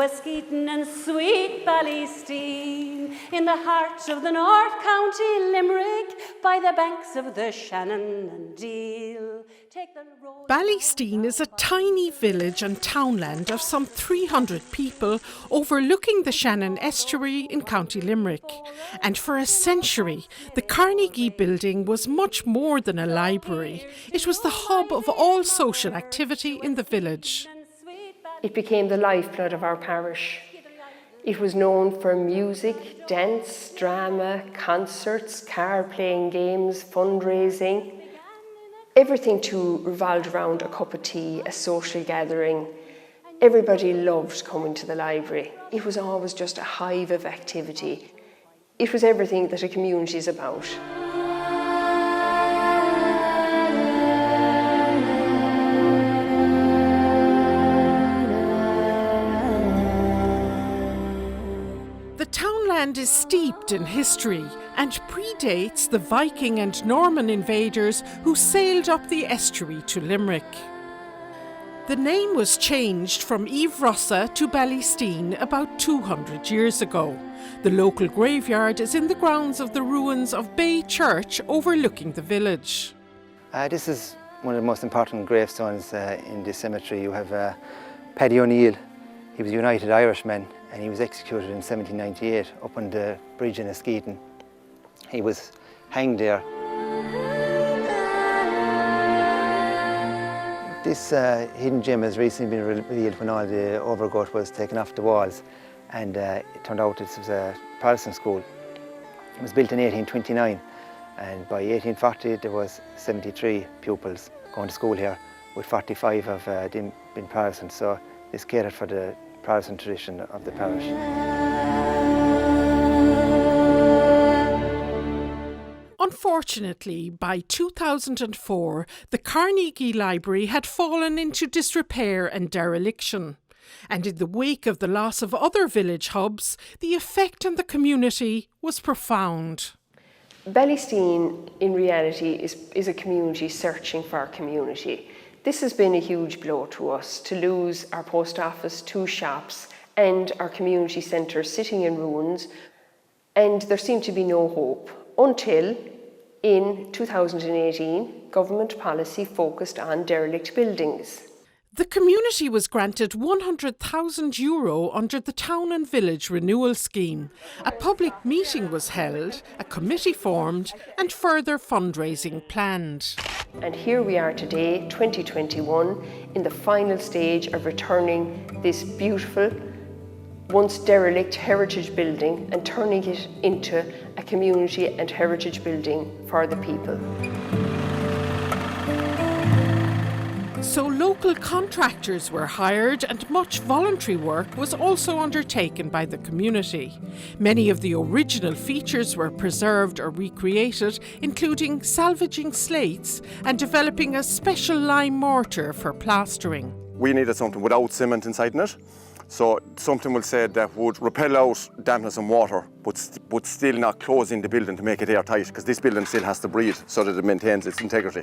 Westkeaton and sweet Ballysteen, in the heart of the North County Limerick, by the banks of the Shannon and Deal. Ballysteen is a tiny village and townland of some 300 people overlooking the Shannon estuary in County Limerick. And for a century, the Carnegie Building was much more than a library. It was the hub of all social activity in the village. It became the lifeblood of our parish. It was known for music, dance, drama, concerts, card-playing games, fundraising. Everything too revolved around a cup of tea, a social gathering. Everybody loved coming to the library. It was always just a hive of activity. It was everything that a community is about. The townland is steeped in history and predates the Viking and Norman invaders who sailed up the estuary to Limerick. The name was changed from Eve Rossa to Ballysteen about 200 years ago. The local graveyard is in the grounds of the ruins of Bay Church overlooking the village. This is one of the most important gravestones in this cemetery. You have Paddy O'Neill. He was a United Irishman and he was executed in 1798 up on the bridge in Askeaton. He was hanged there. This hidden gem has recently been revealed when all the overgrowth was taken off the walls, and it turned out this was a Protestant school. It was built in 1829, and by 1840 there was 73 pupils going to school here, with 45 of them being Protestant, so this catered for the Protestant tradition of the parish. Unfortunately, by 2004, the Carnegie Library had fallen into disrepair and dereliction. And in the wake of the loss of other village hubs, the effect on the community was profound. Ballysteen, in reality, is a community searching for our community. This has been a huge blow to us, to lose our post office, 2 shops, and our community centre sitting in ruins. And there seemed to be no hope until, in 2018, government policy focused on derelict buildings. The community was granted €100,000 under the Town and Village Renewal Scheme. A public meeting was held, a committee formed, and further fundraising planned. And here we are today, 2021, in the final stage of returning this beautiful, once derelict heritage building and turning it into a community and heritage building for the people. So local contractors were hired and much voluntary work was also undertaken by the community. Many of the original features were preserved or recreated, including salvaging slates and developing a special lime mortar for plastering. We needed something without cement inside in it. So something we'll say that would repel out dampness and water, but still not close in the building to make it airtight, because this building still has to breathe so that it maintains its integrity.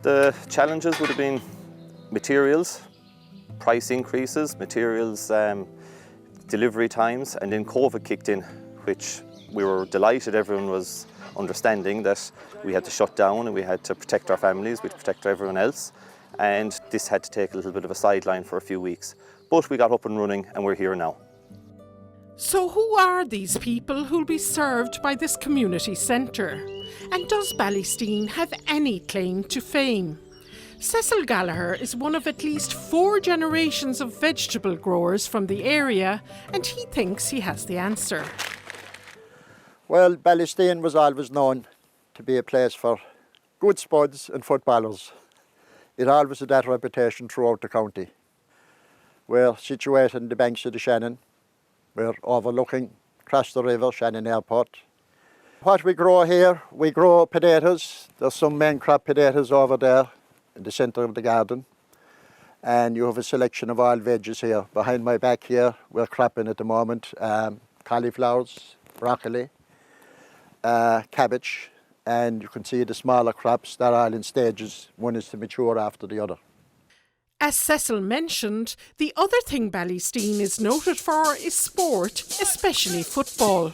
The challenges would have been materials, price increases, materials delivery times, and then COVID kicked in, which we were delighted everyone was understanding that we had to shut down and we had to protect our families, we had to protect everyone else, and this had to take a little bit of a sideline for a few weeks. But we got up and running and we're here now. So who are these people who'll be served by this community centre? And does Ballysteen have any claim to fame? Cecil Gallagher is one of at least 4 generations of vegetable growers from the area, and he thinks he has the answer. Well, Ballysteen was always known to be a place for good spuds and footballers. It always had that reputation throughout the county. We're situated on the banks of the Shannon. We're overlooking across the river, Shannon Airport. What we grow here, we grow potatoes. There's some main crop potatoes over there in the centre of the garden. And you have a selection of all veggies here. Behind my back here, we're cropping at the moment cauliflowers, broccoli, cabbage, and you can see the smaller crops, they're all in stages. One is to mature after the other. As Cecil mentioned, the other thing Ballysteen is noted for is sport, especially football.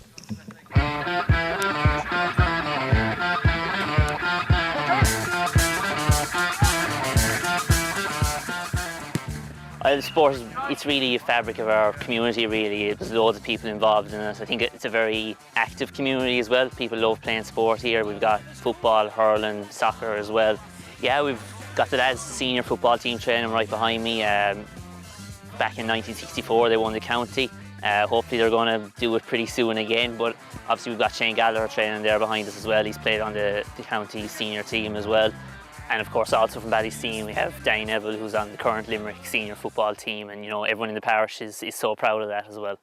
Sport, it's really a fabric of our community, really. There's loads of people involved in it. I think it's a very active community as well. People love playing sport here. We've got football, hurling, soccer as well. Yeah, we've got the lads, the senior football team training right behind me. Back in 1964 they won the county. Hopefully they're going to do it pretty soon again, but obviously we've got Shane Gallagher training there behind us as well. He's played on the county senior team as well. And of course also from Ballysteen we have Danny Neville, who's on the current Limerick senior football team, and you know, everyone in the parish is so proud of that as well.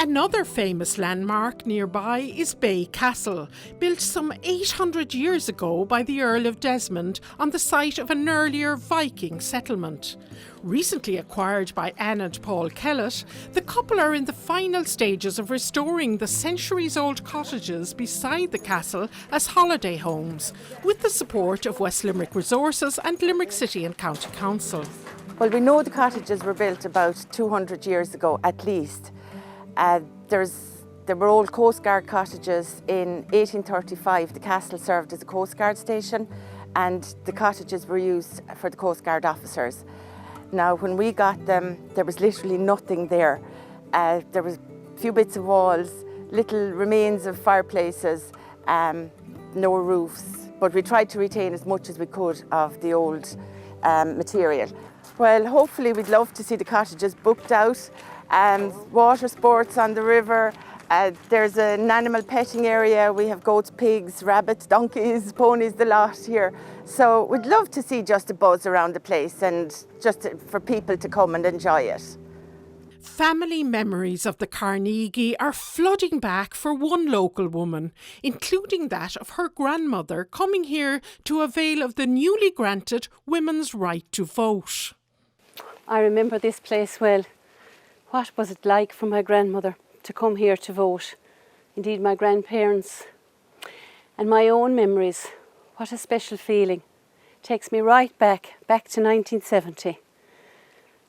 Another famous landmark nearby is Bay Castle, built some 800 years ago by the Earl of Desmond on the site of an earlier Viking settlement. Recently acquired by Anne and Paul Kellett, the couple are in the final stages of restoring the centuries-old cottages beside the castle as holiday homes, with the support of West Limerick Resources and Limerick City and County Council. Well, we know the cottages were built about 200 years ago at least. There were old Coast Guard cottages. In 1835 the castle served as a Coast Guard station, and the cottages were used for the Coast Guard officers. Now when we got them there was literally nothing there. There was a few bits of walls, little remains of fireplaces, no roofs, but we tried to retain as much as we could of the old material. Well, hopefully we'd love to see the cottages booked out. Water sports on the river. There's an animal petting area. We have goats, pigs, rabbits, donkeys, ponies, the lot here. So we'd love to see just a buzz around the place and just for people to come and enjoy it. Family memories of the Carnegie are flooding back for one local woman, including that of her grandmother coming here to avail of the newly granted women's right to vote. I remember this place well. What was it like for my grandmother to come here to vote? Indeed, my grandparents and my own memories. What a special feeling. Takes me right back to 1970.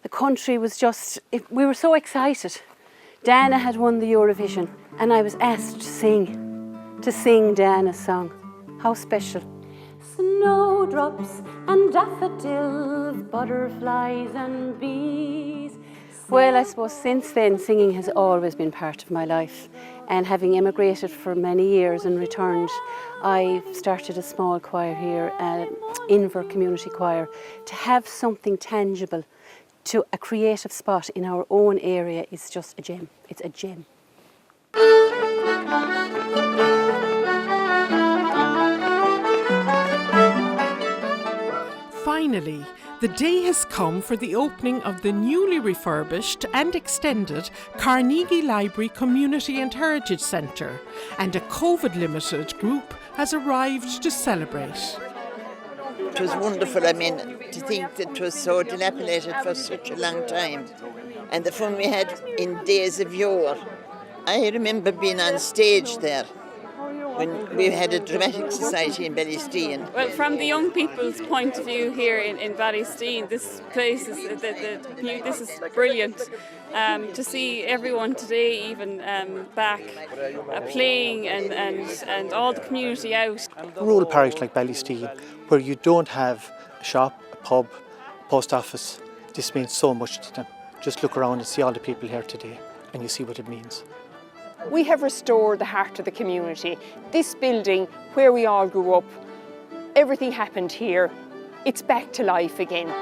The country was we were so excited. Dana had won the Eurovision and I was asked to sing Dana's song. How special. Snowdrops and daffodils, butterflies and bees. Well, I suppose since then singing has always been part of my life, and having emigrated for many years and returned, I started a small choir here, Inver Community Choir, to have something tangible, to a creative spot in our own area is just a gem. It's a gem. Finally, the day has come for the opening of the newly refurbished and extended Carnegie Library Community and Heritage Centre, and a COVID-limited group has arrived to celebrate. It was wonderful. I mean, to think that it was so dilapidated for such a long time, and the fun we had in days of yore. I remember being on stage there when we had a dramatic society in Ballysteen. Well, from the young people's point of view here in Ballysteen, this place is this is brilliant. To see everyone today even back playing and all the community out. A rural parish like Ballysteen, where you don't have a shop, a pub, post office, this means so much to them. Just look around and see all the people here today and you see what it means. We have restored the heart of the community. This building, where we all grew up, everything happened here. It's back to life again.